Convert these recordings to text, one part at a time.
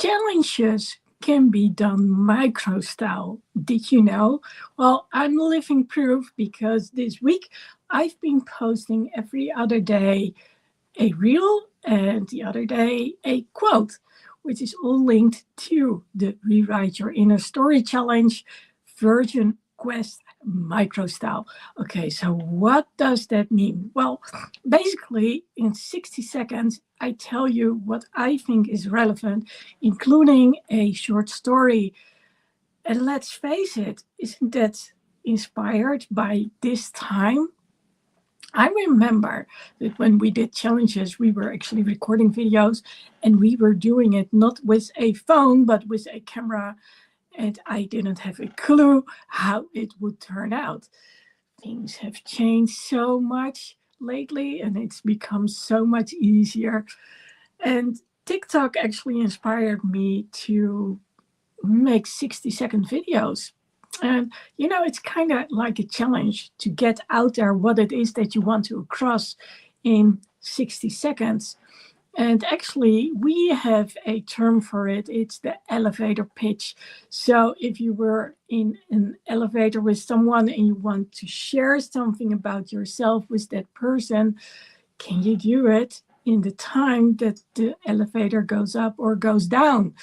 Challenges can be done micro style. Did you know? Well, I'm living proof because this week I've been posting every other day a reel and the other day a quote, which is all linked to the Rewrite Your Inner Story Challenge version quest micro style. Okay, so what does that mean? Well, basically, in 60 seconds, I tell you what I think is relevant, including a short story. And let's face it, isn't that inspired by this time? I remember that when we did challenges, we were actually recording videos and we were doing it not with a phone, but with a camera. And I didn't have a clue how it would turn out. Things have changed so much lately and it's become so much easier. And TikTok actually inspired me to make 60-second videos. And, it's kind of like a challenge to get out there what it is that you want to cross in 60 seconds. And actually, we have a term for it. It's the elevator pitch. So if you were in an elevator with someone and you want to share something about yourself with that person, can you do it in the time that the elevator goes up or goes down?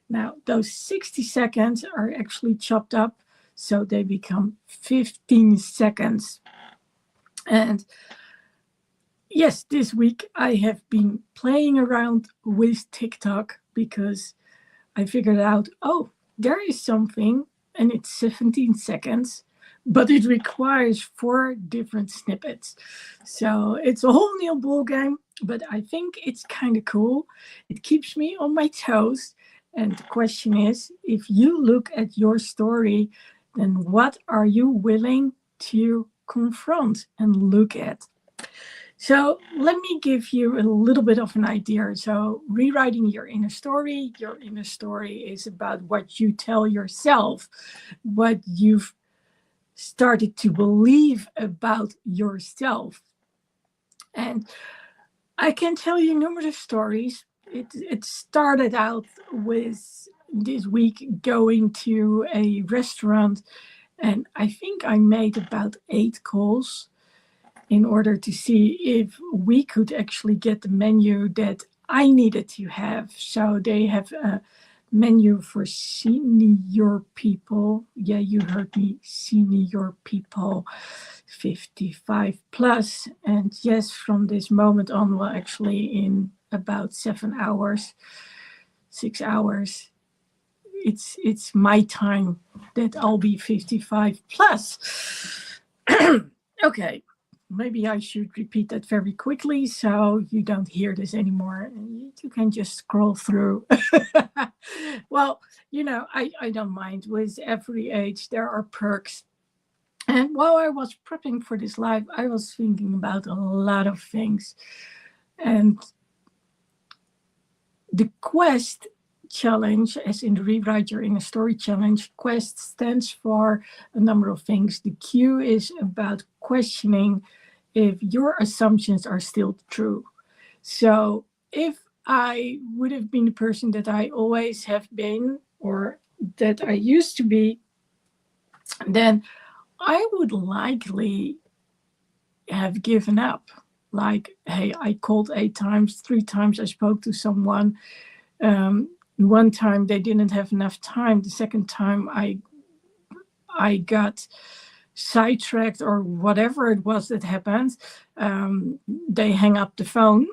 Now, those 60 seconds are actually chopped up, so they become 15 seconds. And yes, this week I have been playing around with TikTok because I figured out, there is something and it's 17 seconds, but it requires 4 different snippets. So it's a whole new ball game, but I think it's kind of cool. It keeps me on my toes. And the question is, if you look at your story, then what are you willing to confront and look at? So let me give you a little bit of an idea. So rewriting your inner story is about what you tell yourself, what you've started to believe about yourself. And I can tell you numerous stories. It started out with this week going to a restaurant, and I think I made about 8 calls in order to see if we could actually get the menu that I needed to have. So they have a menu for senior people. Yeah, you heard me, senior people, 55 plus. And yes, from this moment on, well, actually in about 7 hours, 6 hours, it's my time that I'll be 55 plus. Okay, maybe I should repeat that very quickly so you don't hear this anymore. You can just scroll through. Well, I don't mind. With every age, there are perks. And while I was prepping for this live, I was thinking about a lot of things. And the quest challenge, as in the Rewrite Your Inner Story challenge, quest stands for a number of things. The Q is about questioning if your assumptions are still true. So if I would have been the person that I always have been, or that I used to be, then I would likely have given up. Like, hey, I called 8 times, 3 times I spoke to someone. One time they didn't have enough time. The second time I got sidetracked or whatever it was that happened. They hang up the phone.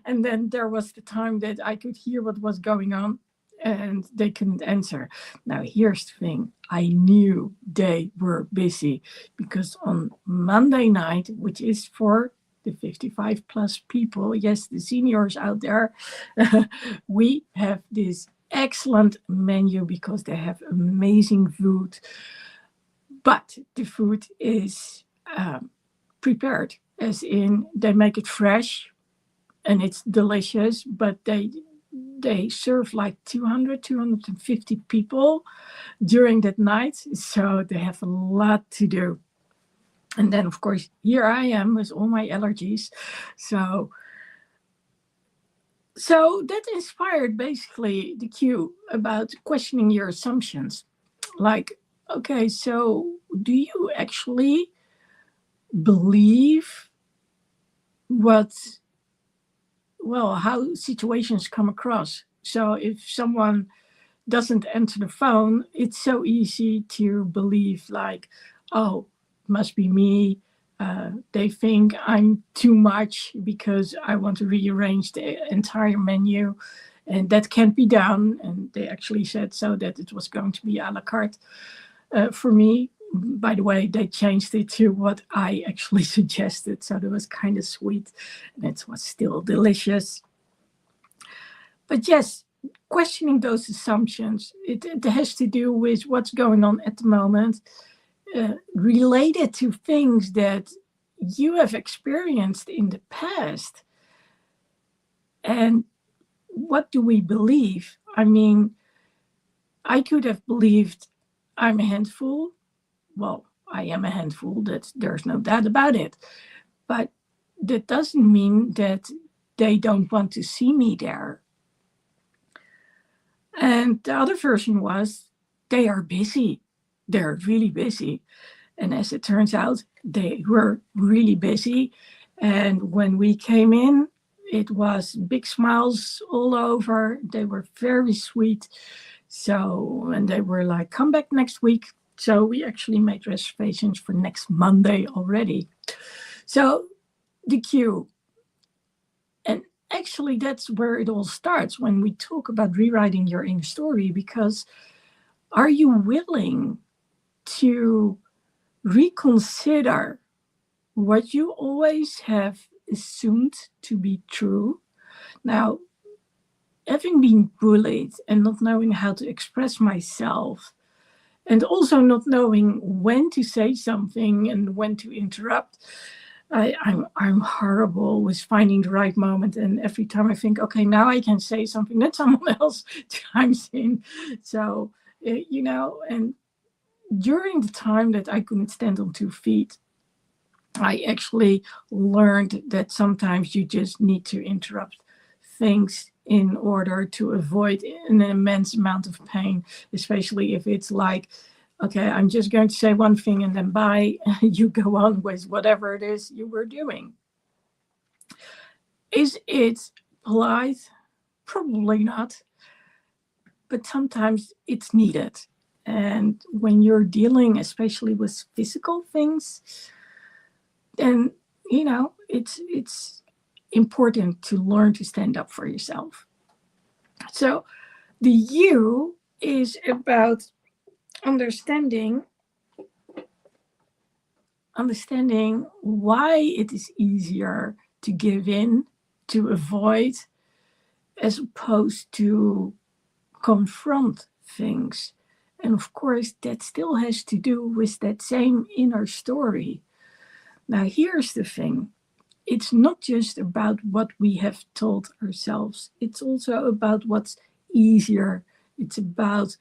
And then there was the time that I could hear what was going on and they couldn't answer. Now, here's the thing. I knew they were busy because on Monday night, which is for the 55 plus people, yes, the seniors out there, we have this excellent menu because they have amazing food. But the food is prepared, as in they make it fresh and it's delicious, but they serve like 250 people during that night. So they have a lot to do. And then, of course, here I am with all my allergies. So So that inspired basically the cue about questioning your assumptions. Like, okay, so do you actually believe what, well, how situations come across? So if someone doesn't answer the phone, it's so easy to believe, like, oh, must be me. They think I'm too much because I want to rearrange the entire menu, and that can't be done. And they actually said so that it was going to be a la carte for me. By the way, they changed it to what I actually suggested, so that was kind of sweet, and it was still delicious. But yes, questioning those assumptions, it has to do with what's going on at the moment, related to things that you have experienced in the past. And what do we believe? I mean, I could have believed I'm a handful. Well, I am a handful, that there's no doubt about it. But that doesn't mean that they don't want to see me there. And the other version was, they are busy. They're really busy. And as it turns out, they were really busy. And when we came in, it was big smiles all over. They were very sweet. So, and they were like, come back next week. So we actually made reservations for next Monday already. So the queue. And actually, that's where it all starts when we talk about rewriting your inner story, because are you willing to reconsider what you always have assumed to be true? Now, having been bullied and not knowing how to express myself, and also not knowing when to say something and when to interrupt, I'm horrible with finding the right moment. And every time I think, okay, now I can say something, that someone else chimes in. So, and during the time that I couldn't stand on 2 feet, I actually learned that sometimes you just need to interrupt things in order to avoid an immense amount of pain, especially if it's like, okay, I'm just going to say one thing and then bye, you go on with whatever it is you were doing. Is it polite? Probably not. But sometimes it's needed. And when you're dealing, especially with physical things, then, it's important to learn to stand up for yourself. So the U is about understanding why it is easier to give in, to avoid, as opposed to confront things. And of course, that still has to do with that same inner story. Now, here's the thing. It's not just about what we have told ourselves. It's also about what's easier. It's about,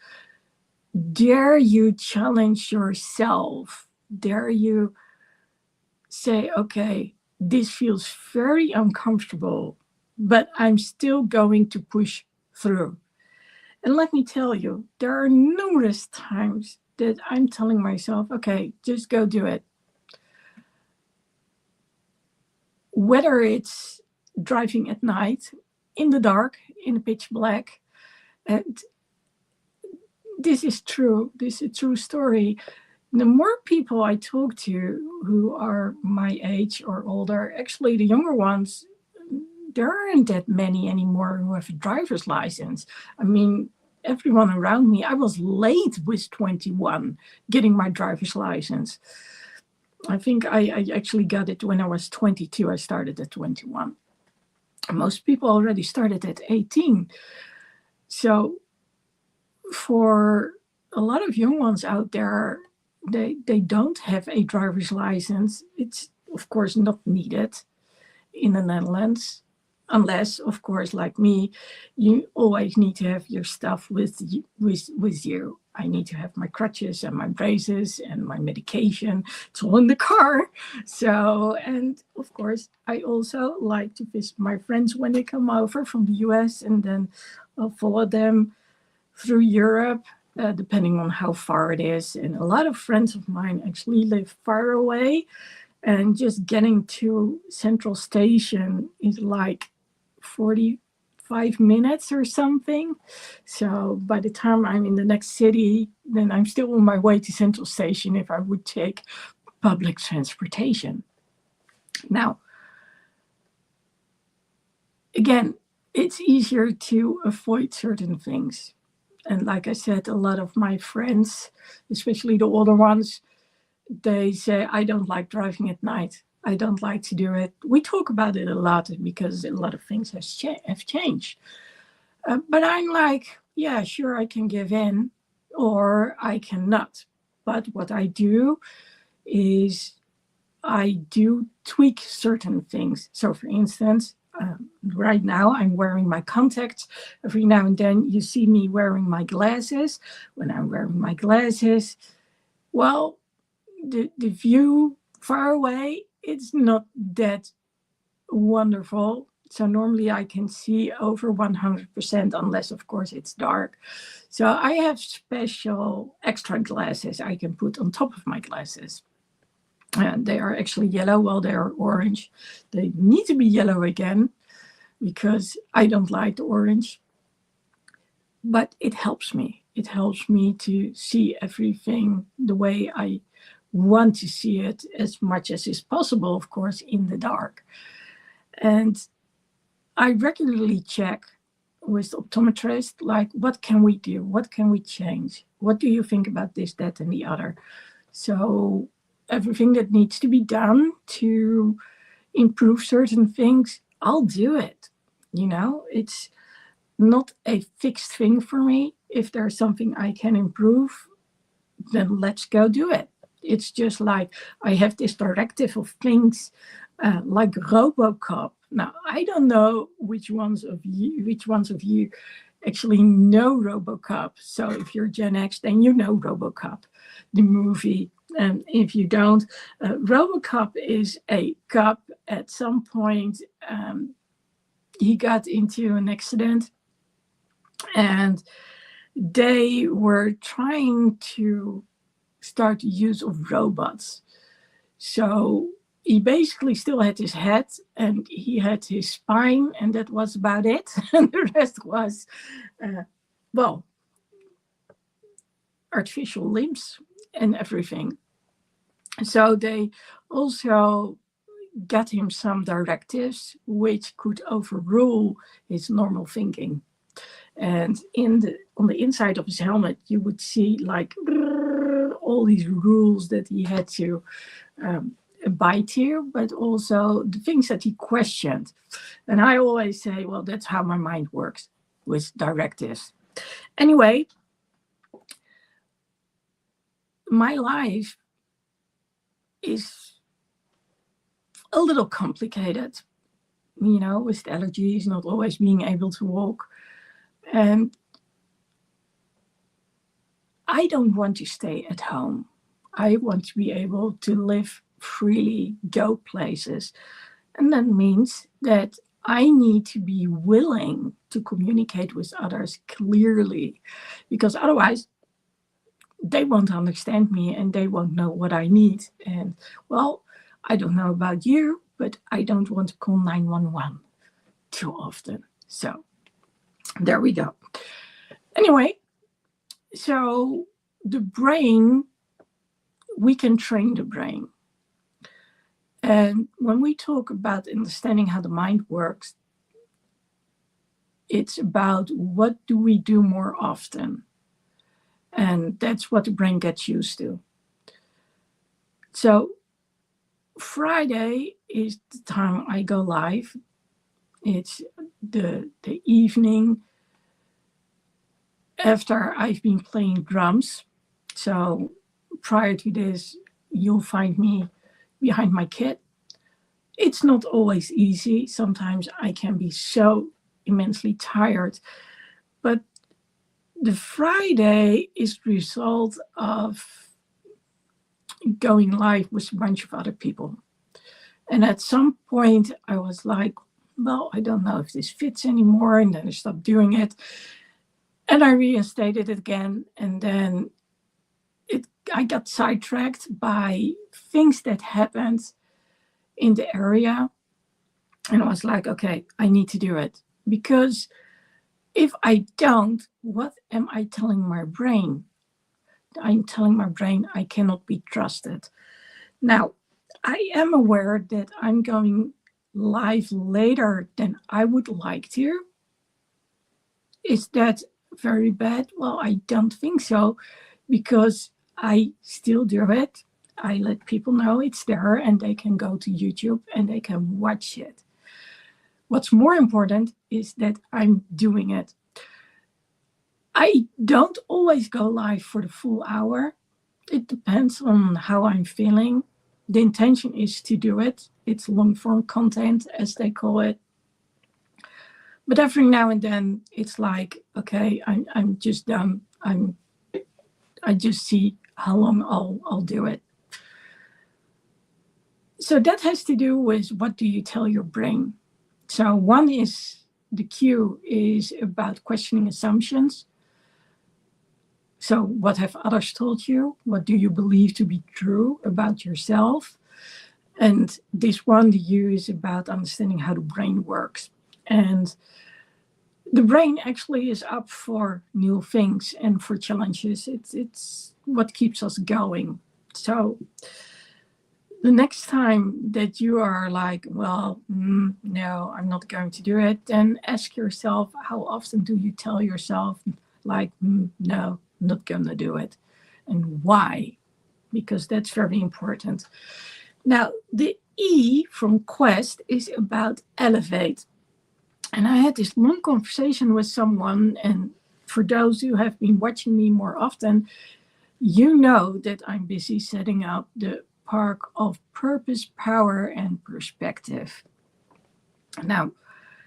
dare you challenge yourself? Dare you say, okay, this feels very uncomfortable, but I'm still going to push through. And let me tell you, there are numerous times that I'm telling myself, okay, just go do it. Whether it's driving at night, in the dark, in the pitch black, and this is true. This is a true story. The more people I talk to who are my age or older, actually the younger ones, there aren't that many anymore who have a driver's license. I mean, everyone around me, I was late with 21 getting my driver's license. I think I actually got it when I was 22. I started at 21. Most people already started at 18. So for a lot of young ones out there, they don't have a driver's license. It's, of course, not needed in the Netherlands. Unless, of course, like me, you always need to have your stuff with you. I need to have my crutches and my braces and my medication. It's all in the car. So, and of course, I also like to visit my friends when they come over from the US, and then I'll follow them through Europe, depending on how far it is. And a lot of friends of mine actually live far away, and just getting to Central Station is like 45 minutes or something. So by the time I'm in the next city, then I'm still on my way to Central Station if I would take public transportation. Now, again, it's easier to avoid certain things. And like I said, a lot of my friends, especially the older ones, they say, I don't like driving at night. I don't like to do it. We talk about it a lot because a lot of things have changed. But I'm like, yeah, sure, I can give in or I cannot. But what I do is I do tweak certain things. So for instance, right now I'm wearing my contacts. Every now and then you see me wearing my glasses. When I'm wearing my glasses, well, the view far away, it's not that wonderful. So normally I can see over 100%, unless of course it's dark. So I have special extra glasses I can put on top of my glasses. And they are actually yellow. Well, they are orange. They need to be yellow again because I don't like the orange. But it helps me. It helps me to see everything the way I want to see it, as much as is possible, of course, in the dark. And I regularly check with the optometrist, like, what can we do? What can we change? What do you think about this, that, and the other? So everything that needs to be done to improve certain things, I'll do it. You know, it's not a fixed thing for me. If there's something I can improve, then let's go do it. It's just like I have this directive of things like RoboCop. Now, I don't know which ones of you actually know RoboCop. So if you're Gen X, then you know RoboCop, the movie. And if you don't, RoboCop is a cop. At some point, he got into an accident, and they were trying to start the use of robots. So he basically still had his head and he had his spine, and that was about it. And the rest was, well, artificial limbs and everything. So they also got him some directives which could overrule his normal thinking. And on the inside of his helmet, you would see like all these rules that he had to abide to, but also the things that he questioned. And I always say, well, that's how my mind works with directives. Anyway, my life is a little complicated, you know, with allergies, not always being able to walk. And I don't want to stay at home. I want to be able to live freely, go places. And that means that I need to be willing to communicate with others clearly, because otherwise they won't understand me and they won't know what I need. And well, I don't know about you, but I don't want to call 911 too often. So there we go. Anyway, so the brain, we can train the brain. And when we talk about understanding how the mind works, it's about what do we do more often? And that's what the brain gets used to. So Friday is the time I go live. It's the evening after I've been playing drums. So prior to this, you'll find me behind my kit. It's not always easy. Sometimes I can be so immensely tired, but The Friday is the result of going live with a bunch of other people. And at some point I was like, well, I don't know if this fits anymore. And then I stopped doing it. And I reinstated it again. And then I got sidetracked by things that happened in the area. And I was like, okay, I need to do it. Because if I don't, what am I telling my brain? I'm telling my brain I cannot be trusted. Now, I am aware that I'm going live later than I would like to. Is that very bad? Well, I don't think so, because I still do it. I let people know it's there and they can go to YouTube and they can watch it. What's more important is that I'm doing it. I don't always go live for the full hour. It depends on how I'm feeling. The intention is to do it. It's long form content, as they call it. But every now and then it's like, okay, I'm just done. I just see how long I'll do it. So that has to do with what do you tell your brain? So one is, the cue is about questioning assumptions. So what have others told you? What do you believe to be true about yourself? And this one, the U, is about understanding how the brain works. And the brain actually is up for new things and for challenges. It's what keeps us going. So the next time that you are like, well, no, I'm not going to do it, then ask yourself, how often do you tell yourself, like, no, not going to do it? And why? Because that's very important. Now, the E from Quest is about elevate. And I had this long conversation with someone, and for those who have been watching me more often, you know that I'm busy setting up the Park of Purpose, Power, and Perspective. Now,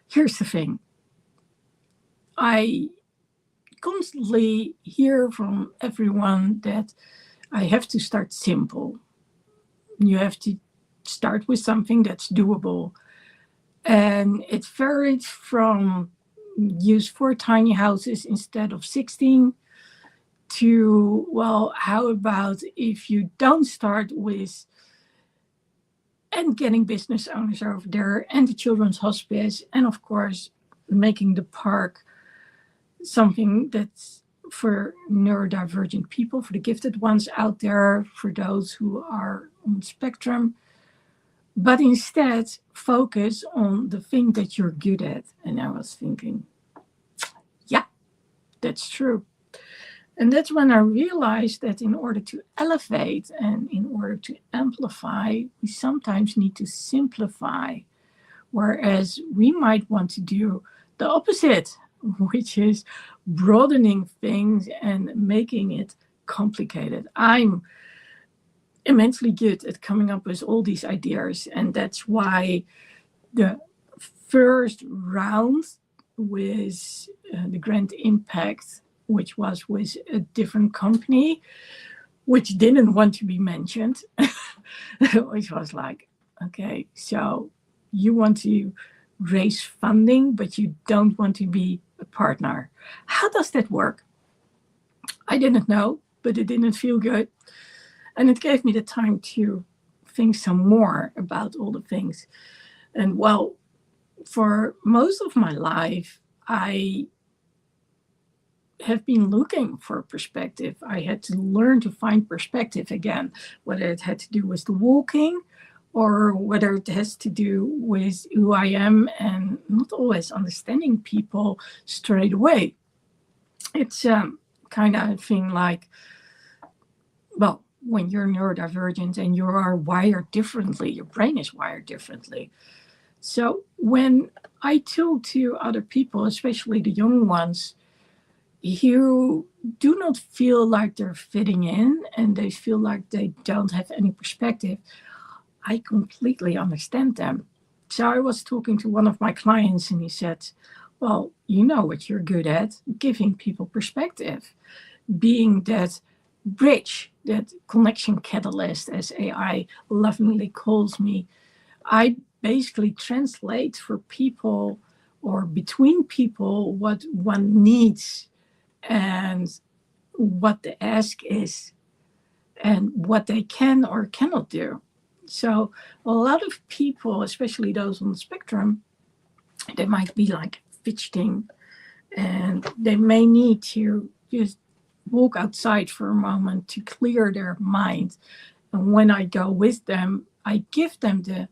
here's the thing. I constantly hear from everyone that I have to start simple. You have to start with something that's doable. And it varied from use 4 tiny houses instead of 16 to, well, how about if you don't start with and getting business owners over there and the children's hospice, and of course making the park something that's for neurodivergent people, for the gifted ones out there, for those who are on the spectrum, but instead focus on the thing that you're good at. And I was thinking, yeah, that's true. And that's when I realized that in order to elevate and in order to amplify, we sometimes need to simplify, whereas we might want to do the opposite, which is broadening things and making it complicated. I'm immensely good at coming up with all these ideas, and that's why the first round with the Grand Impact, which was with a different company, which didn't want to be mentioned, which was like, okay, so you want to raise funding, but you don't want to be a partner. How does that work? I didn't know, but it didn't feel good. And it gave me the time to think some more about all the things. And well, for most of my life, I have been looking for perspective. I had to learn to find perspective again, whether it had to do with the walking or whether it has to do with who I am and not always understanding people straight away. It's kind of a thing like, well, when you're neurodivergent and you are wired differently, your brain is wired differently. So when I talk to other people, especially the young ones, who do not feel like they're fitting in and they feel like they don't have any perspective, I completely understand them. So I was talking to one of my clients and he said, Well, you know what you're good at, giving people perspective, being that bridge, that connection catalyst, as AI lovingly calls me. I basically translate for people or between people what one needs and what the ask is and what they can or cannot do. So a lot of people, especially those on the spectrum, they might be like fidgeting and they may need to just walk outside for a moment to clear their mind. And when I go with them, I give them the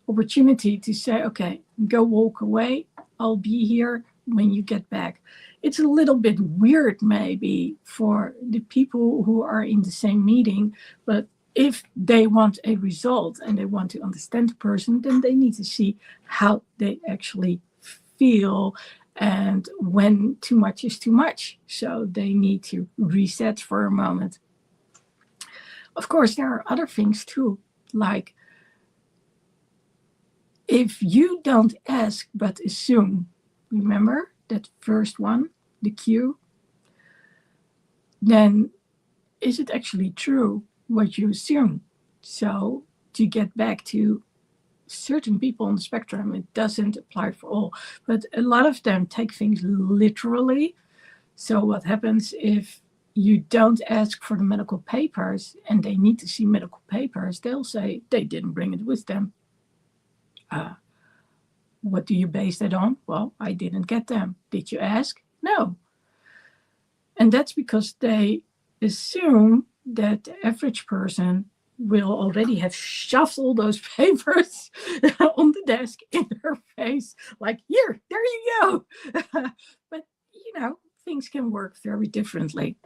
opportunity to say, okay, go walk away. I'll be here when you get back. It's a little bit weird, maybe, for the people who are in the same meeting, but if they want a result and they want to understand the person, then they need to see how they actually feel and when too much is too much. So they need to reset for a moment. Of course, there are other things too, like if you don't ask but assume, remember that first one, the cue, then is it actually true what you assume? So to get back to certain people on the spectrum, it doesn't apply for all, but a lot of them take things literally. So what happens if you don't ask for the medical papers and they need to see medical papers? They'll say they didn't bring it with them. What do you base that on? Well, I didn't get them. Did you ask? No. And that's because they assume that the average person will already have shoved all those papers on the desk in her face, like, here, there you go. But, things can work very differently.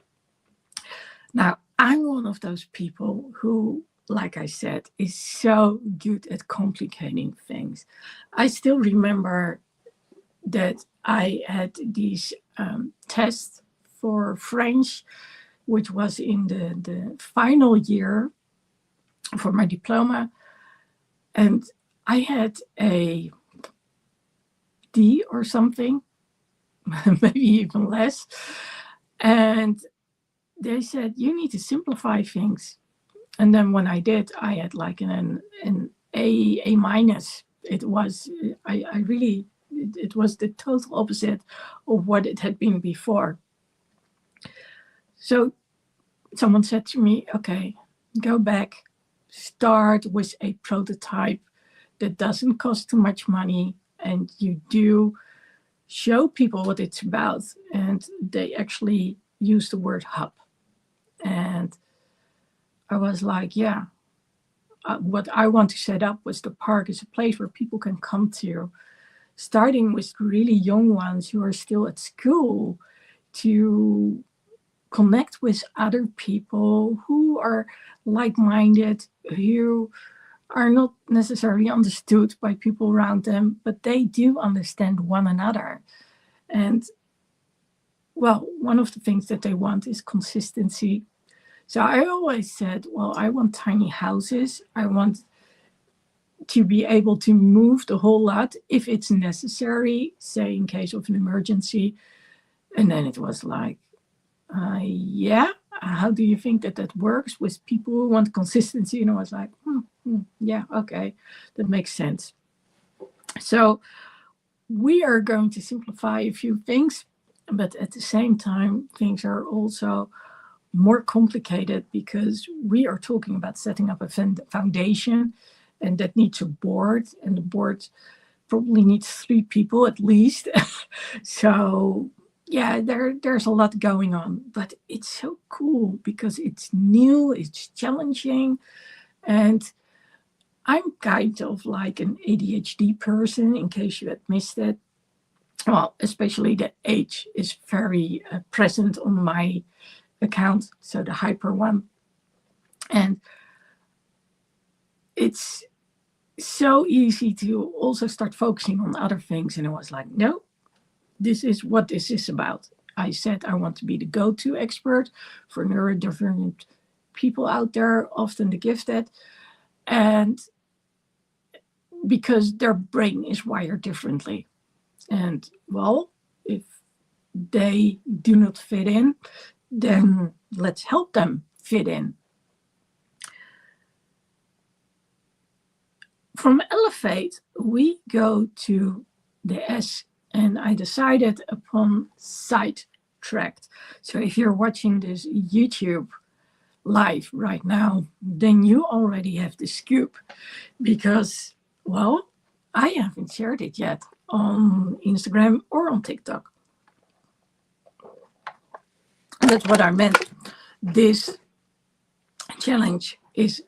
Now, I'm one of those people who, like I said, is so good at complicating things. I still remember that I had these tests for French, which was in the final year for my diploma. And I had a D or something, maybe even less. And they said, you need to simplify things. And then when I did, I had like an A minus. It was, I really, it was the total opposite of what it had been before. So someone said to me, okay, go back, start with a prototype that doesn't cost too much money, and you do show people what it's about. And they actually use the word hub. And I was like, yeah, what I want to set up was the park as a place where people can come to, starting with really young ones who are still at school, to connect with other people who are like-minded, who are not necessarily understood by people around them, but they do understand one another. And well, one of the things that they want is consistency. So I always said, well, I want tiny houses. I want to be able to move the whole lot if it's necessary, say in case of an emergency. And then it was like, yeah, how do you think that works with people who want consistency? And I was like, yeah, okay, that makes sense. So we are going to simplify a few things, but at the same time, things are also more complicated because we are talking about setting up a foundation, and that needs a board, and the board probably needs 3 people at least. So yeah, there's a lot going on, but it's so cool because it's new, it's challenging, and I'm kind of like an ADHD person, in case you had missed it. Well, especially the H is very present on my account, so the hyper one. And it's so easy to also start focusing on other things. And I was like, no, this is what this is about. I said I want to be the go-to expert for neurodivergent people out there, often the gifted, and because their brain is wired differently. And well, if they do not fit in, then let's help them fit in. From elevate, we go to the S, and I decided upon sidetracked. So if you're watching this YouTube live right now, then you already have the scoop, because, well, I haven't shared it yet on Instagram or on TikTok. And that's what I meant. This challenge is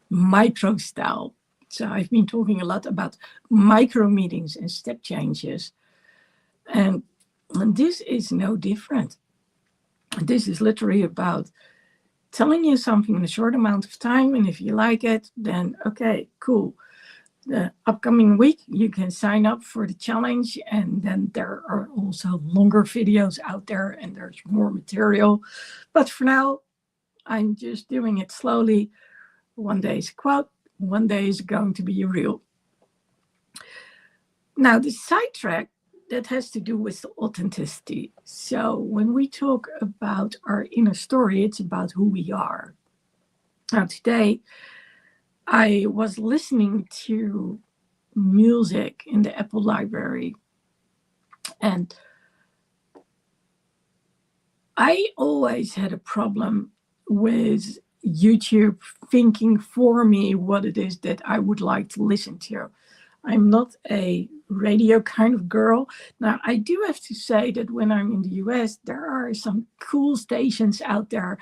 micro style. So I've been talking a lot about micro meetings and step changes. And this is no different. This is literally about telling you something in a short amount of time. And if you like it, then okay, cool. The upcoming week, you can sign up for the challenge. And then there are also longer videos out there and there's more material. But for now, I'm just doing it slowly. One day is a quote, one day is going to be a reel. Now, the sidetrack, that has to do with the authenticity. So when we talk about our inner story, it's about who we are. Now, today, I was listening to music in the Apple library, and I always had a problem with YouTube thinking for me what it is that I would like to listen to. I'm not a radio kind of girl. Now, I do have to say that when I'm in the US, there are some cool stations out there,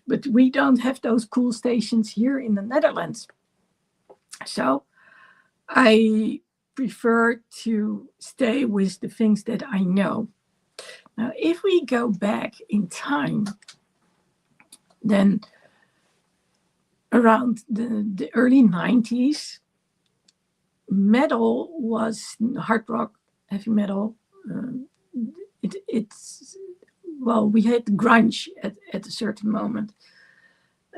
but we don't have those cool stations here in the Netherlands. So I prefer to stay with the things that I know. Now, if we go back in time, then around the early 90s, metal was hard rock, heavy metal. We had grunge at a certain moment.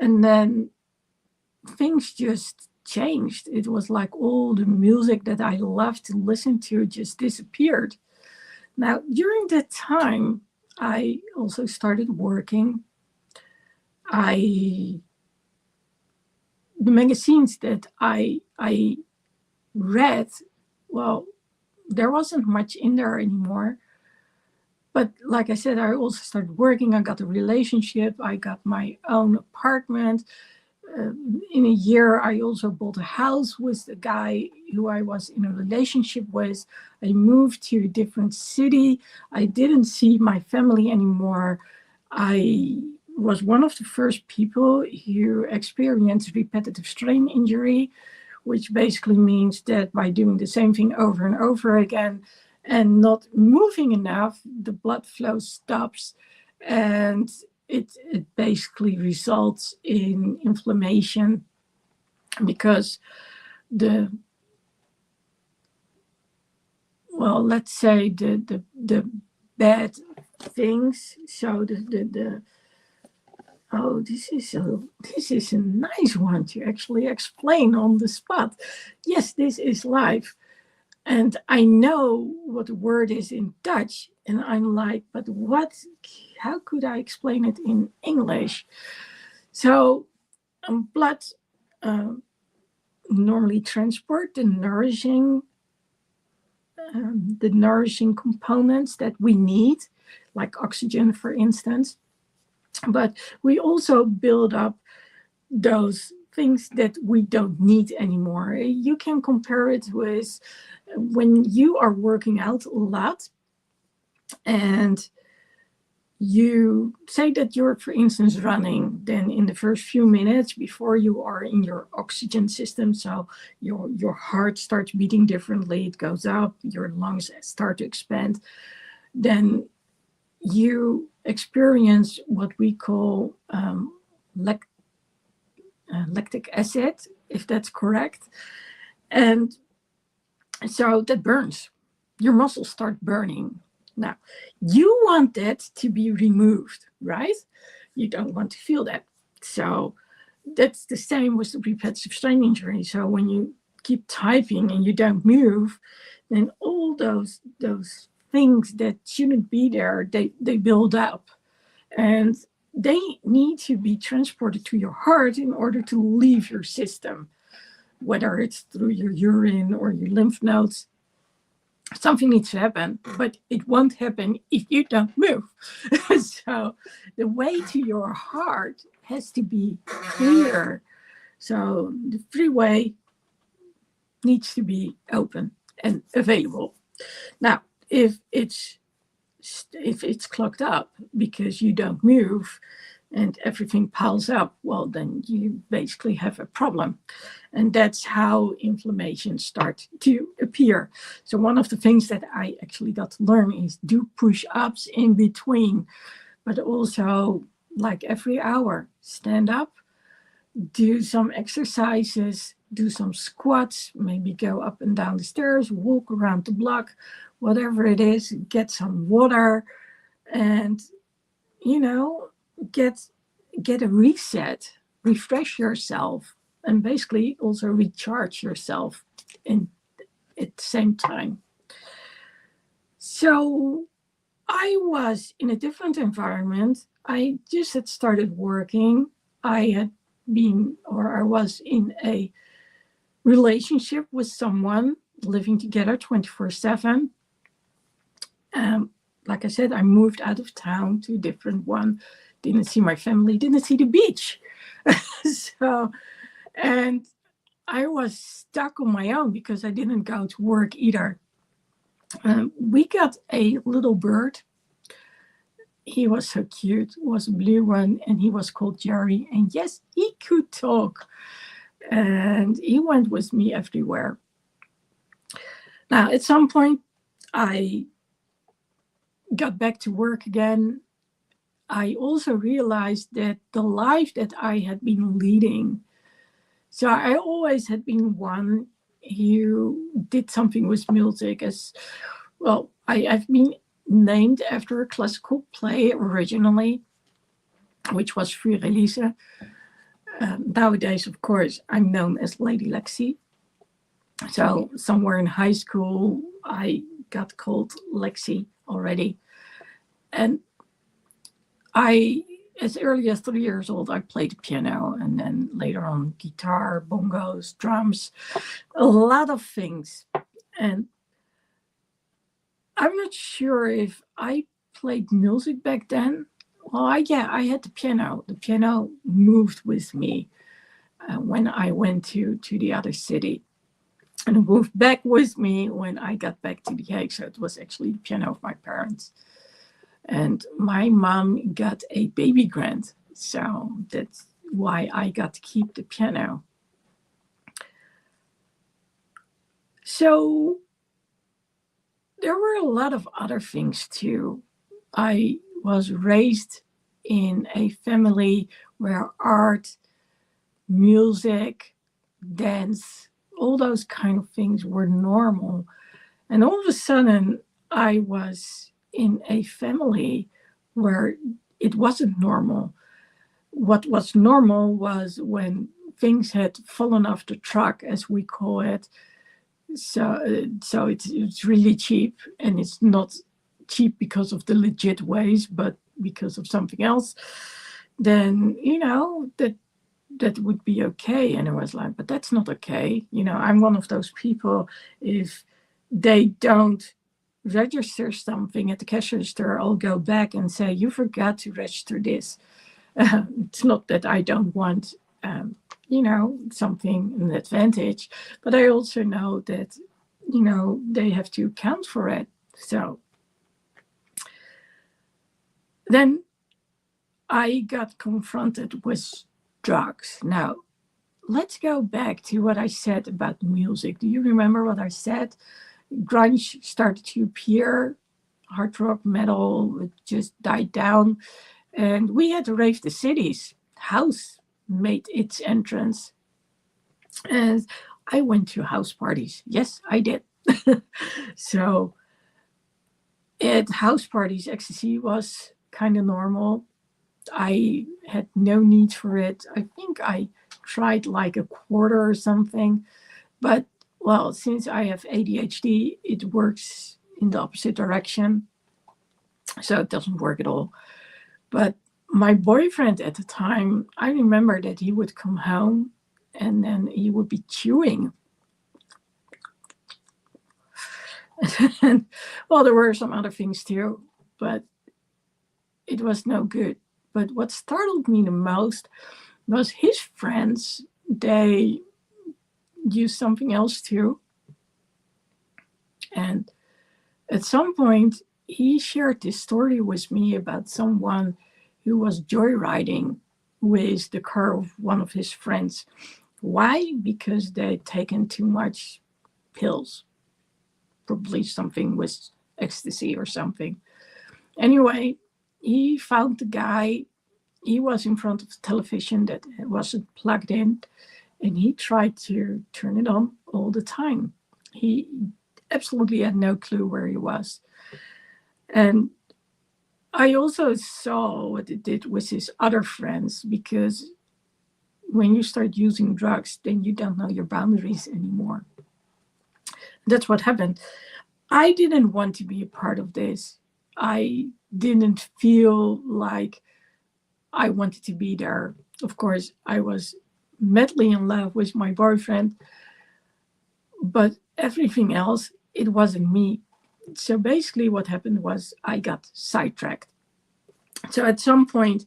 And then things just changed. It was like all the music that I loved to listen to just disappeared. Now, during that time, I also started working. The magazines that I read, well, there wasn't much in there anymore. But like I said, I also started working. I got a relationship. I got my own apartment. In a year, I also bought a house with the guy who I was in a relationship with. I moved to a different city. I didn't see my family anymore. I was one of the first people who experienced repetitive strain injury, which basically means that by doing the same thing over and over again and not moving enough, the blood flow stops, and it basically results in inflammation, because let's say the bad things. So this is a nice one to actually explain on the spot. Yes, this is live. And I know what the word is in Dutch. And I'm like, but how could I explain it in English? So blood normally transport the nourishing components that we need, like oxygen, for instance. But we also build up those things that we don't need anymore. You can compare it with when you are working out a lot and you say that you're, for instance, running, then in the first few minutes before you are in your oxygen system, so your heart starts beating differently, it goes up, your lungs start to expand, then you experience what we call lactic acid, if that's correct. And so that burns. Your muscles start burning. Now, you want that to be removed, right? You don't want to feel that. So that's the same with the repetitive strain injury. So when you keep typing and you don't move, then all those things that shouldn't be there, they build up. And they need to be transported to your heart in order to leave your system, whether it's through your urine or your lymph nodes. Something needs to happen, but it won't happen if you don't move. So the way to your heart has to be clear. So the freeway needs to be open and available. Now, if it's clogged up because you don't move and everything piles up, well, then you basically have a problem. And that's how inflammation starts to appear. So one of the things that I actually got to learn is do push-ups in between, but also like every hour, stand up, do some exercises, do some squats, maybe go up and down the stairs, walk around the block, whatever it is, get some water, and, get a reset, refresh yourself, and basically also recharge yourself at the same time. So I was in a different environment. I just had started working. I was in a relationship with someone, living together 24/7. Like I said, I moved out of town to a different one, didn't see my family, didn't see the beach. And I was stuck on my own because I didn't go to work either. We got a little bird. He was so cute, was a blue one, and he was called Jerry. And yes, he could talk. And he went with me everywhere. Now, at some point, I got back to work again. I also realized that the life that I had been leading, so I always had been one who did something with music. As well, I've been named after a classical play originally, which was Free Release. Nowadays, of course, I'm known as Lady Lexi. So somewhere in high school, I got called Lexi already. And as early as 3 years old, I played the piano, and then later on guitar, bongos, drums, a lot of things. And I'm not sure if I played music back then. Well, I had the piano. The piano moved with me when I went to the other city. And it moved back with me when I got back to The Hague. So it was actually the piano of my parents. And my mom got a baby grand. So that's why I got to keep the piano. So there were a lot of other things too. I was raised in a family where art, music, dance, all those kind of things were normal. And all of a sudden, I was in a family where it wasn't normal. What was normal was when things had fallen off the truck, as we call it. So it's really cheap, and it's not cheap because of the legit ways, but because of something else. Then that would be okay. And I was like, but that's not okay. I'm one of those people, if they don't register something at the cash register, I'll go back and say, you forgot to register this. It's not that I don't want, something, an advantage, but I also know that, they have to account for it. So then I got confronted with drugs. Now, let's go back to what I said about music. Do you remember what I said? Grunge started to appear, hard rock, metal, it just died down, and we had to rave the cities. House made its entrance, and I went to house parties. Yes, I did. So at house parties, ecstasy was kind of normal. I had no need for it. I think I tried like a quarter or something, but well, since I have ADHD, it works in the opposite direction. So it doesn't work at all. But my boyfriend at the time, I remember that he would come home and then he would be chewing. And, well, there were some other things too, but it was no good. But what startled me the most was his friends. They used something else too. And at some point, he shared this story with me about someone who was joyriding with the car of one of his friends. Why? Because they'd taken too much pills, probably something with ecstasy or something. Anyway, he found the guy. He was in front of the television that wasn't plugged in, and he tried to turn it on all the time. He absolutely had no clue where he was. And I also saw what it did with his other friends, because when you start using drugs, then you don't know your boundaries anymore. That's what happened. I didn't want to be a part of this. I didn't feel like I wanted to be there. Of course, I was madly in love with my boyfriend, but everything else, it wasn't me. So basically what happened was I got sidetracked. So at some point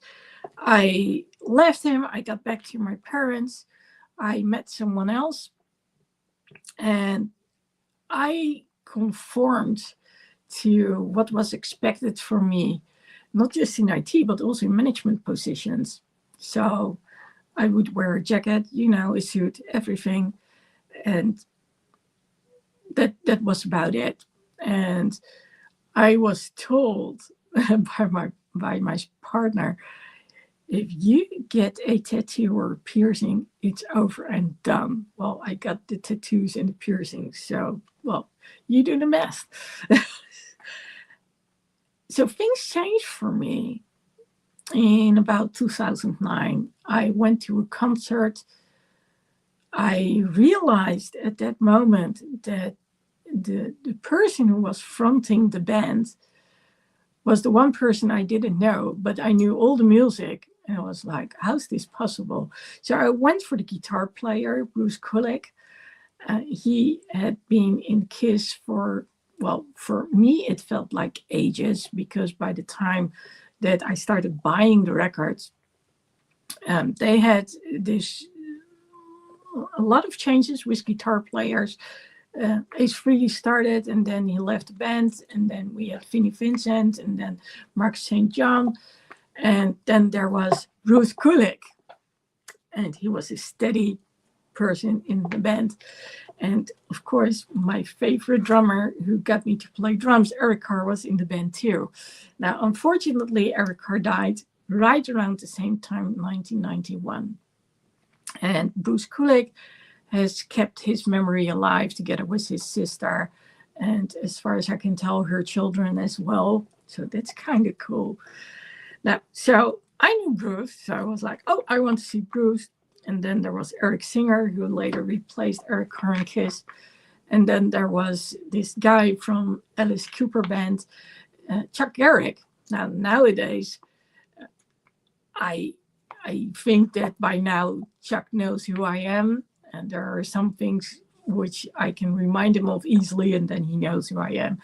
I left him, I got back to my parents, I met someone else, and I conformed to what was expected from me, not just in IT, but also in management positions. So I would wear a jacket, a suit, everything. And that was about it. And I was told by my partner, if you get a tattoo or a piercing, it's over and done. Well, I got the tattoos and the piercings, so, well, you do the math. So things changed for me in about 2009. I went to a concert. I realized at that moment that the person who was fronting the band was the one person I didn't know, but I knew all the music. And I was like, how's this possible? So I went for the guitar player, Bruce Kulick. He had been in Kiss for me, it felt like ages, because by the time that I started buying the records, they had a lot of changes with guitar players. Ace Frehley started, and then he left the band, and then we had Vinnie Vincent, and then Mark St. John, and then there was Bruce Kulick, and he was a steady person in the band. And of course, my favorite drummer who got me to play drums, Eric Carr, was in the band too. Now, unfortunately, Eric Carr died right around the same time, 1991. And Bruce Kulick has kept his memory alive together with his sister. And as far as I can tell, her children as well. So that's kind of cool. Now, so I knew Bruce. So I was like, oh, I want to see Bruce. And then there was Eric Singer, who later replaced Eric Carr in Kiss. And then there was this guy from Alice Cooper band, Chuck Garrick. Now, nowadays, I think that by now Chuck knows who I am. And there are some things which I can remind him of easily, and then he knows who I am.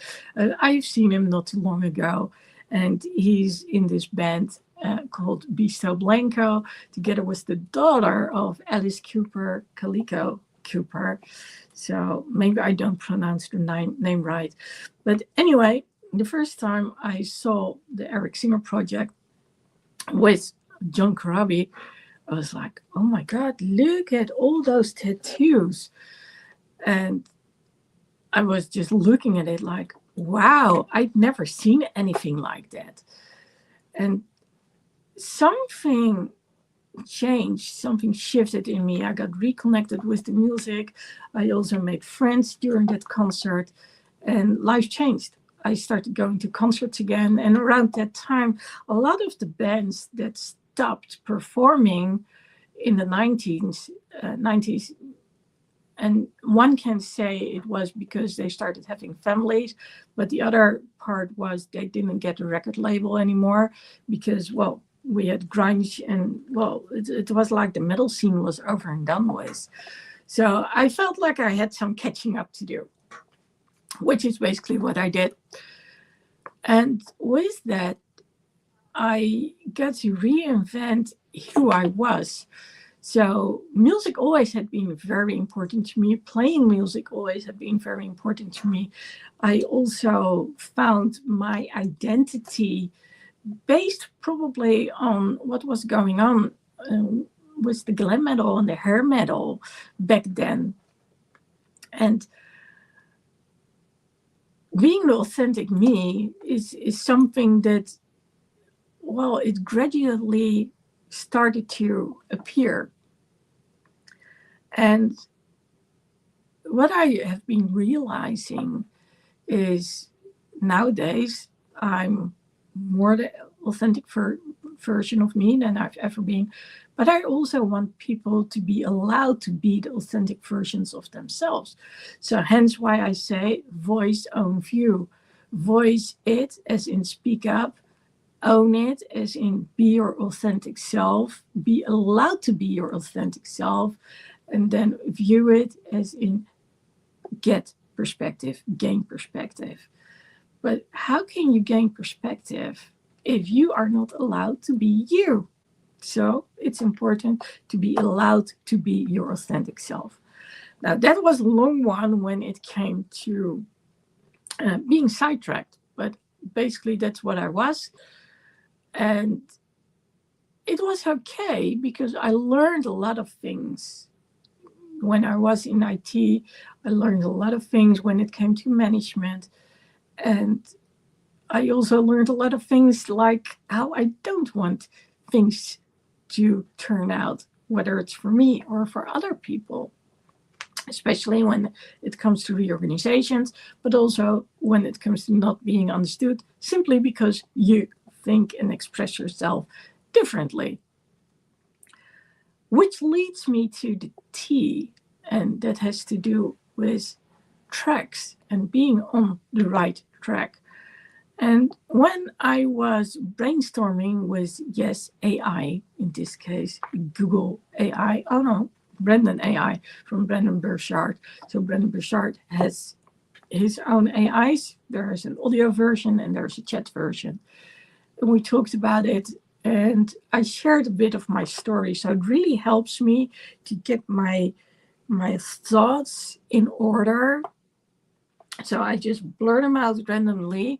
I've seen him not too long ago, and he's in this band called Bisto Blanco, together with the daughter of Alice Cooper, Calico Cooper. So maybe I don't pronounce the name right. But anyway, the first time I saw the Eric Singer project with John Corabi, I was like, oh my God, look at all those tattoos. And I was just looking at it like, wow, I'd never seen anything like that. And something changed, something shifted in me. I got reconnected with the music. I also made friends during that concert, and life changed. I started going to concerts again. And around that time, a lot of the bands that stopped performing in the 90s, And one can say it was because they started having families, but the other part was they didn't get a record label anymore because, well, we had grunge and, well, it was like the metal scene was over and done with. So I felt like I had some catching up to do, which is basically what I did. And with that, I got to reinvent who I was. So music always had been very important to me. Playing music always had been very important to me. I also found my identity based probably on what was going on with the glam metal and the hair metal back then. And being the authentic me is something that, well, it gradually started to appear. And what I have been realizing is nowadays I'm more the authentic version of me than I've ever been. But I also want people to be allowed to be the authentic versions of themselves. So hence why I say voice, own view. Voice it as in speak up. Own it as in be your authentic self. Be allowed to be your authentic self. And then view it as in get perspective, gain perspective. But how can you gain perspective if you are not allowed to be you? So it's important to be allowed to be your authentic self. Now, that was a long one when it came to being sidetracked, but basically that's what I was. And it was okay because I learned a lot of things. When I was in IT, I learned a lot of things when it came to management. And I also learned a lot of things like how I don't want things to turn out, whether it's for me or for other people, especially when it comes to reorganizations, but also when it comes to not being understood simply because you think and express yourself differently. Which leads me to the T, and that has to do with tracks and being on the right track. And when I was brainstorming with Yes AI, in this case, Google AI, oh no, Brendan AI from Brendan Burchard. So Brendan Burchard has his own AIs. There's an audio version and there's a chat version. And we talked about it and I shared a bit of my story. So it really helps me to get my thoughts in order. So I just blurt them out randomly.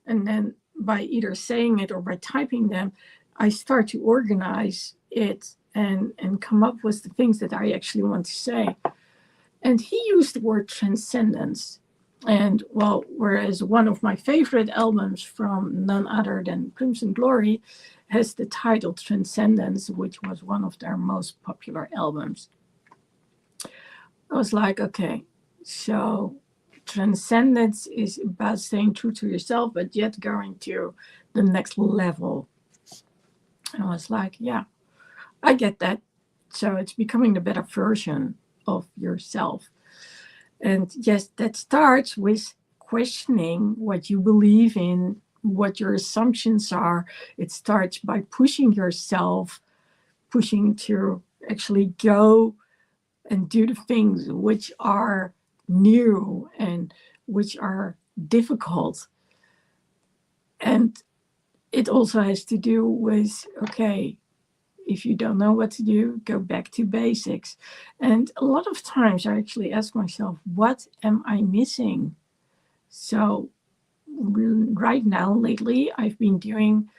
And then by either saying it or by typing them, I start to organize it and come up with the things that I actually want to say. And he used the word transcendence. And well, whereas one of my favorite albums from none other than Crimson Glory has the title Transcendence, which was one of their most popular albums. I was like, okay, so transcendence is about staying true to yourself, but yet going to the next level. And I was like, yeah, I get that. So it's becoming the better version of yourself. And yes, that starts with questioning what you believe in, what your assumptions are. It starts by pushing yourself, pushing to actually go and do the things which are new and which are difficult. And it also has to do with, okay, if you don't know what to do, go back to basics. And a lot of times I actually ask myself, what am I missing? So right now, lately, I've been doing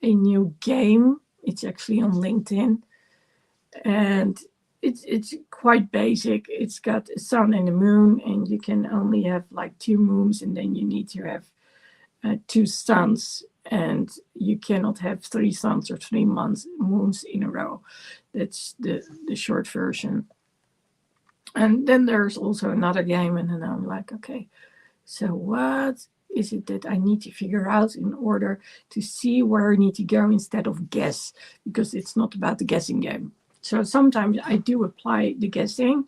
a new game. It's actually on LinkedIn. And it's quite basic. It's got a sun and a moon, and you can only have like 2 moons, and then you need to have 2 suns, and you cannot have 3 suns or 3 moons in a row. That's the short version. And then there's also another game, and then I'm like, okay, so what is it that I need to figure out in order to see where I need to go instead of guess, because it's not about the guessing game. So sometimes I do apply the guessing.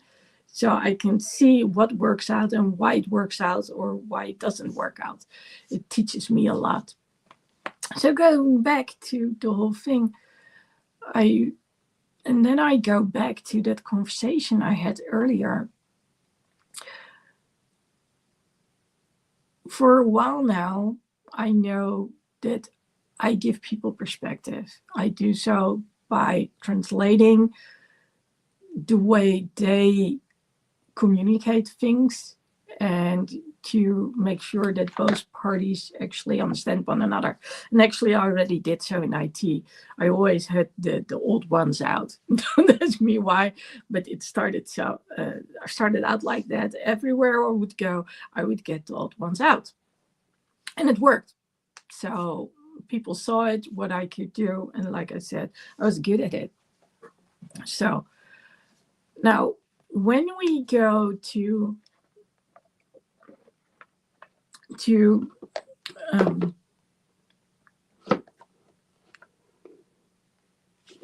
So I can see what works out and why it works out or why it doesn't work out. It teaches me a lot. So going back to the whole thing, and then I go back to that conversation I had earlier. For a while now, I know that I give people perspective. I do so by translating the way they communicate things and to make sure that both parties actually understand one another. And actually, I already did so in IT. I always had the old ones out. Don't ask me why, but it started so. I started out like that. Everywhere I would go, I would get the old ones out, and it worked. So people saw it, what I could do, and like I said, I was good at it. So now, when we go to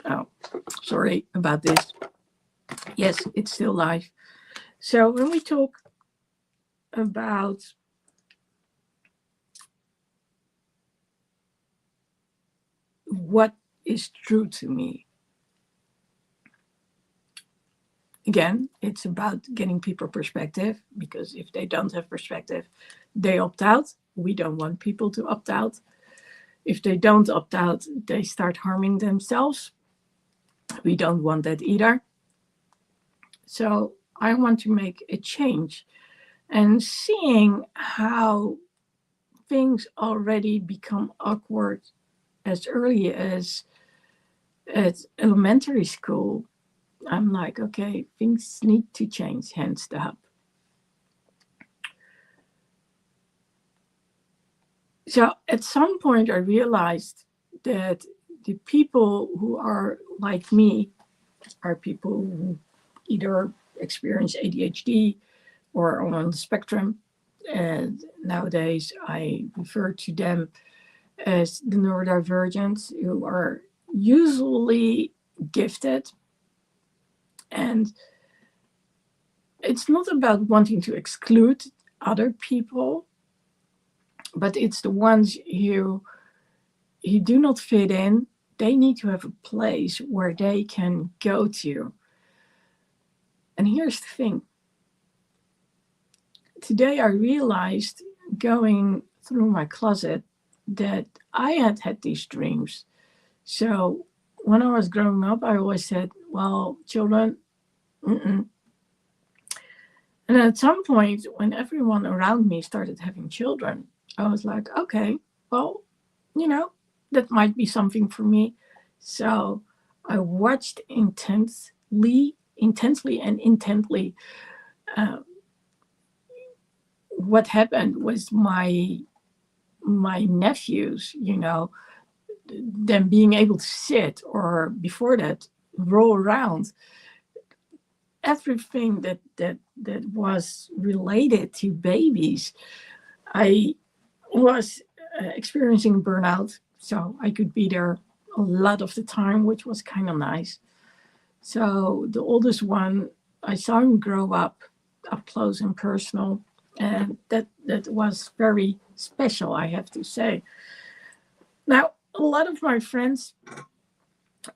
oh, sorry about this. Yes, it's still live. So when we talk about what is true to me, again, it's about getting people perspective, because if they don't have perspective, they opt out. We don't want people to opt out. If they don't opt out, they start harming themselves. We don't want that either. So I want to make a change, and seeing how things already become awkward as early as at elementary school, I'm like, okay, things need to change, hence the hub. So at some point I realized that the people who are like me are people who either experience ADHD or are on the spectrum. And nowadays I refer to them as the neurodivergents, who are usually gifted. And it's not about wanting to exclude other people, but it's the ones who do not fit in. They need to have a place where they can go to. And here's the thing. Today I realized, going through my closet, that I had these dreams. So when I was growing up, I always said, well, children, mm-mm. And at some point, when everyone around me started having children, I was like, okay, well, that might be something for me. So I watched intensely and intently what happened with my nephews, them being able to sit, or before that, roll around. Everything that was related to babies. I was experiencing burnout, so I could be there a lot of the time, which was kind of nice. So the oldest one, I saw him grow up close and personal, and that was very special, I have to say. Now, a lot of my friends,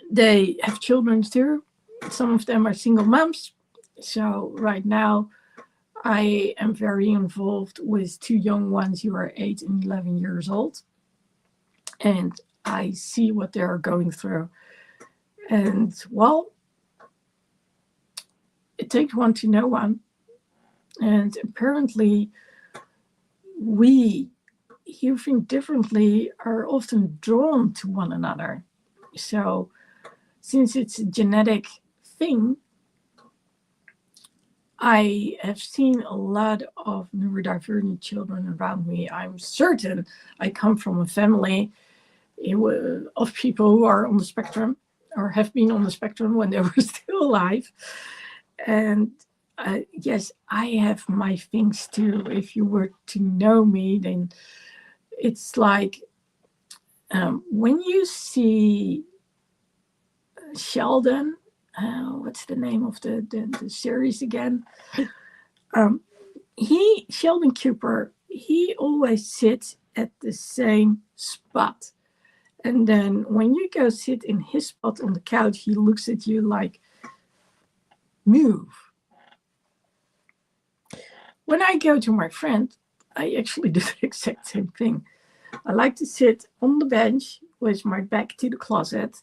they have children too. Some of them are single moms. So right now, I am very involved with two young ones who are 8 and 11 years old. And I see what they are going through. And, well, it takes one to know one. And apparently, we who think differently are often drawn to one another. So since it's a genetic thing, I have seen a lot of neurodivergent children around me. I'm certain I come from a family of people who are on the spectrum, or have been on the spectrum when they were still alive. And yes, I have my things too. If you were to know me, then it's like when you see Sheldon, what's the name of the series again? Sheldon Cooper, he always sits at the same spot. And then when you go sit in his spot on the couch, he looks at you like, move. When I go to my friend, I actually do the exact same thing. I like to sit on the bench with my back to the closet.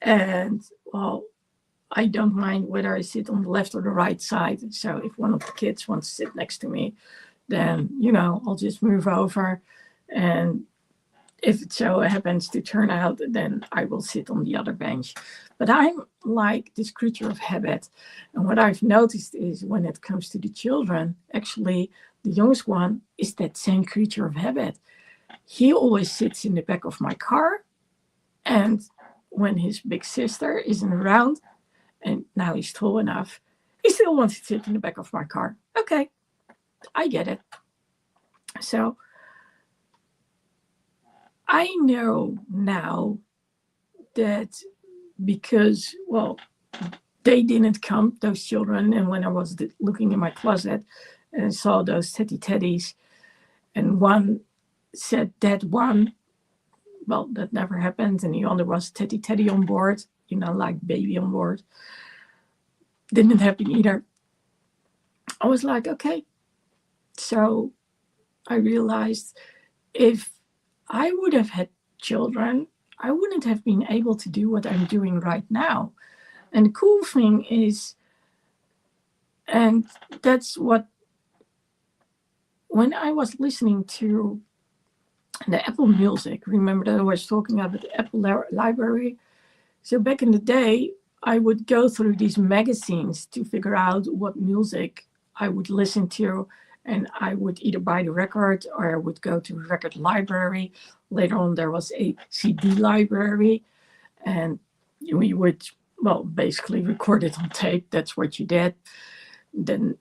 And, well, I don't mind whether I sit on the left or the right side. So if one of the kids wants to sit next to me, then, I'll just move over. And if it so happens to turn out, then I will sit on the other bench. But I'm like this creature of habit. And what I've noticed is when it comes to the children, actually, the youngest one is that same creature of habit. He always sits in the back of my car. And when his big sister isn't around, and now he's tall enough, he still wants to sit in the back of my car. Okay, I get it. So I know now that because, well, they didn't come, those children, and when I was looking in my closet and I saw those teddies, and one said that one, well, that never happened, and the other was teddy on board, like baby on board. Didn't happen either. I was like, okay. So I realized if I would have had children, I wouldn't have been able to do what I'm doing right now. And the cool thing is, and that's what, when I was listening to the Apple Music, remember that I was talking about the Apple library? So back in the day, I would go through these magazines to figure out what music I would listen to, and I would either buy the record or I would go to a record library. Later on, there was a CD library, and we would, well, basically record it on tape. That's what you did. Then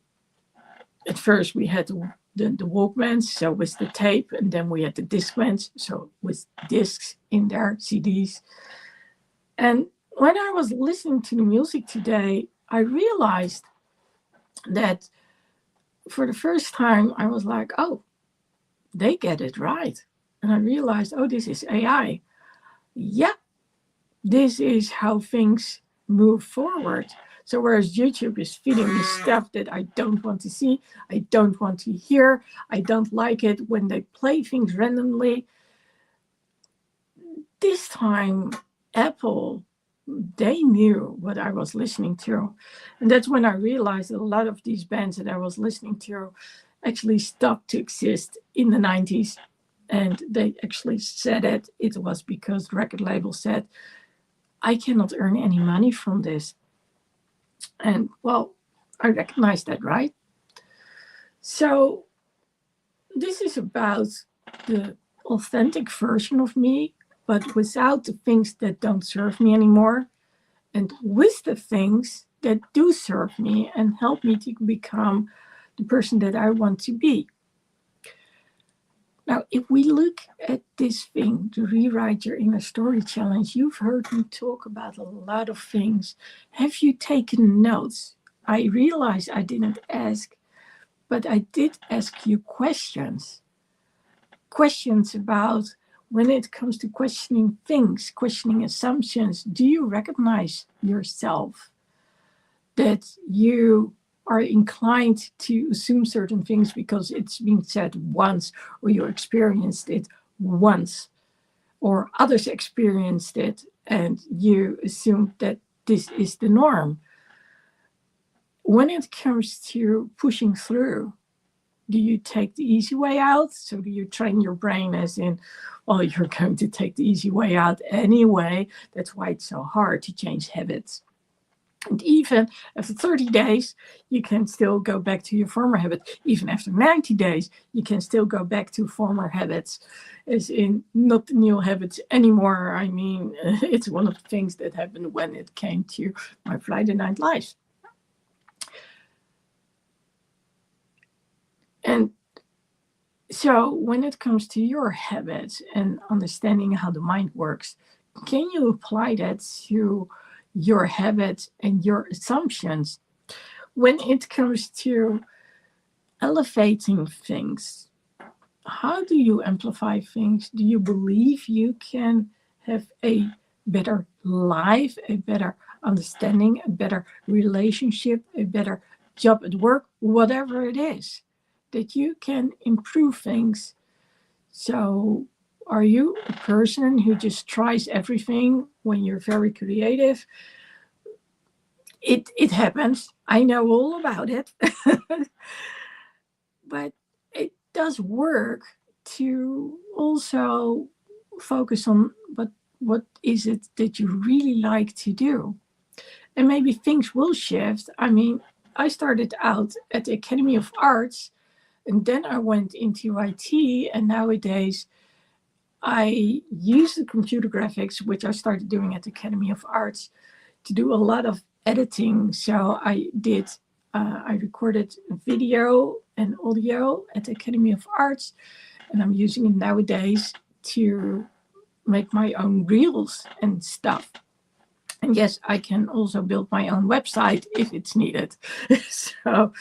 at first we had the Walkmans, so with the tape, and then we had the Discmans, so with discs in there, CDs. And when I was listening to the music today, I realized that for the first time, I was like, oh, they get it right. And I realized, oh, this is AI. Yeah, this is how things move forward. So whereas YouTube is feeding me stuff that I don't want to see, I don't want to hear, I don't like it when they play things randomly. This time, Apple, they knew what I was listening to. And that's when I realized that a lot of these bands that I was listening to actually stopped to exist in the 90s. And they actually said it was because the record label said, I cannot earn any money from this. And, well, I recognize that, right? So this is about the authentic version of me, but without the things that don't serve me anymore, and with the things that do serve me and help me to become the person that I want to be. Now, if we look at this thing, the Rewrite Your Inner Story Challenge, you've heard me talk about a lot of things. Have you taken notes? I realize I didn't ask, but I did ask you questions. Questions about when it comes to questioning things, questioning assumptions. Do you recognize yourself that you are inclined to assume certain things because it's been said once, or you experienced it once, or others experienced it and you assume that this is the norm? When it comes to pushing through, do you take the easy way out? So do you train your brain as in, well, you're going to take the easy way out anyway. That's why it's so hard to change habits. And even after 30 days, you can still go back to your former habit. Even after 90 days, you can still go back to former habits, as in not the new habits anymore. I mean, it's one of the things that happened when it came to my Friday Night Live. And so when it comes to your habits and understanding how the mind works, can you apply that to your habits and your assumptions. When it comes to elevating things, how do you amplify things? Do you believe you can have a better life, a better understanding, a better relationship, a better job at work, whatever it is, that you can improve things? So, are you a person who just tries everything when you're very creative? It happens. I know all about it. But it does work to also focus on what is it that you really like to do. And maybe things will shift. I mean, I started out at the Academy of Arts, and then I went into IT, and nowadays I use the computer graphics, which I started doing at the Academy of Arts, to do a lot of editing. So I recorded video and audio at the Academy of Arts, and I'm using it nowadays to make my own reels and stuff. And yes, I can also build my own website if it's needed. So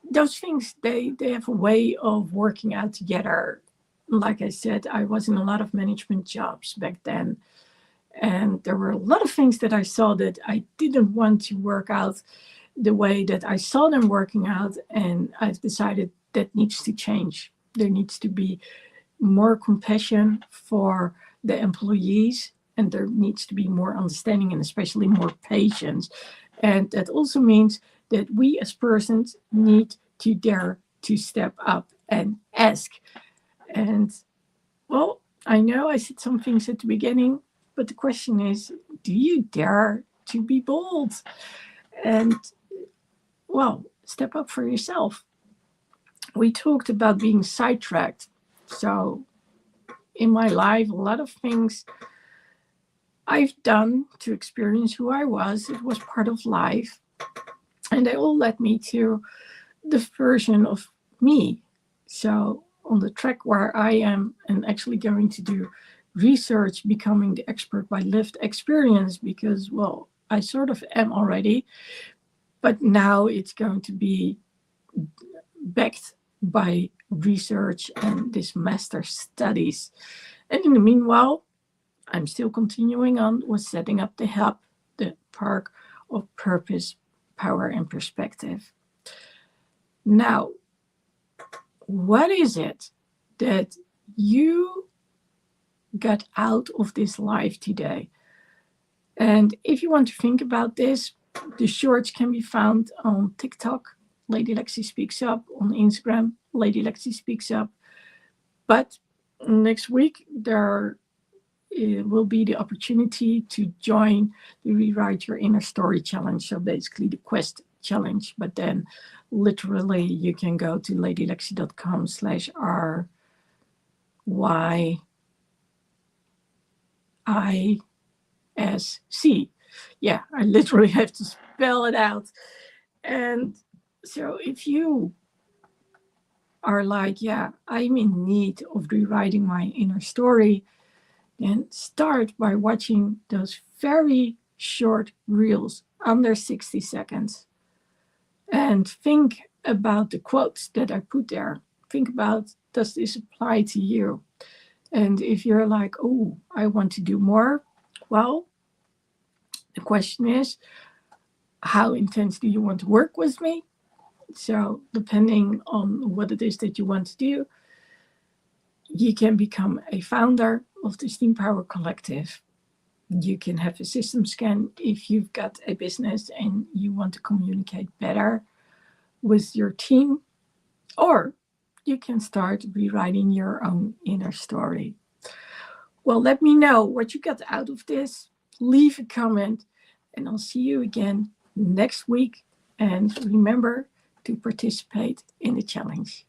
those things, they have a way of working out together. Like I said, I was in a lot of management jobs back then. And there were a lot of things that I saw that I didn't want to work out the way that I saw them working out. And I've decided that needs to change. There needs to be more compassion for the employees, and there needs to be more understanding and especially more patience. And that also means that we as persons need to dare to step up and ask. And well, I know I said some things at the beginning, but the question is, do you dare to be bold? And well, step up for yourself. We talked about being sidetracked. So in my life, a lot of things I've done to experience who I was, it was part of life. And they all led me to the version of me. So on the track where I am and actually going to do research, becoming the expert by lived experience, because, well, I sort of am already, but now it's going to be backed by research and this master studies. And in the meanwhile, I'm still continuing on with setting up the hub, the Park of Purpose, Power and Perspective. Now, what is it that you got out of this life today? And if you want to think about this, the shorts can be found on TikTok, Lady Lexi Speaks Up, on Instagram, Lady Lexi Speaks Up. But next week, there will be the opportunity to join the Rewrite Your Inner Story Challenge. So basically the Quest Challenge. But then literally you can go to ladylexi.com/RYISC. Yeah, I literally have to spell it out. And so if you are like, yeah, I'm in need of rewriting my inner story, then start by watching those very short reels, under 60 seconds. And think about the quotes that I put there. Think about, does this apply to you? And if you're like, oh, I want to do more, well, the question is, how intense do you want to work with me? So depending on what it is that you want to do, you can become a founder of the Steam Power Collective. You can have a system scan if you've got a business and you want to communicate better with your team, or you can start rewriting your own inner story. Well, let me know what you got out of this. Leave a comment, and I'll see you again next week. And remember to participate in the challenge.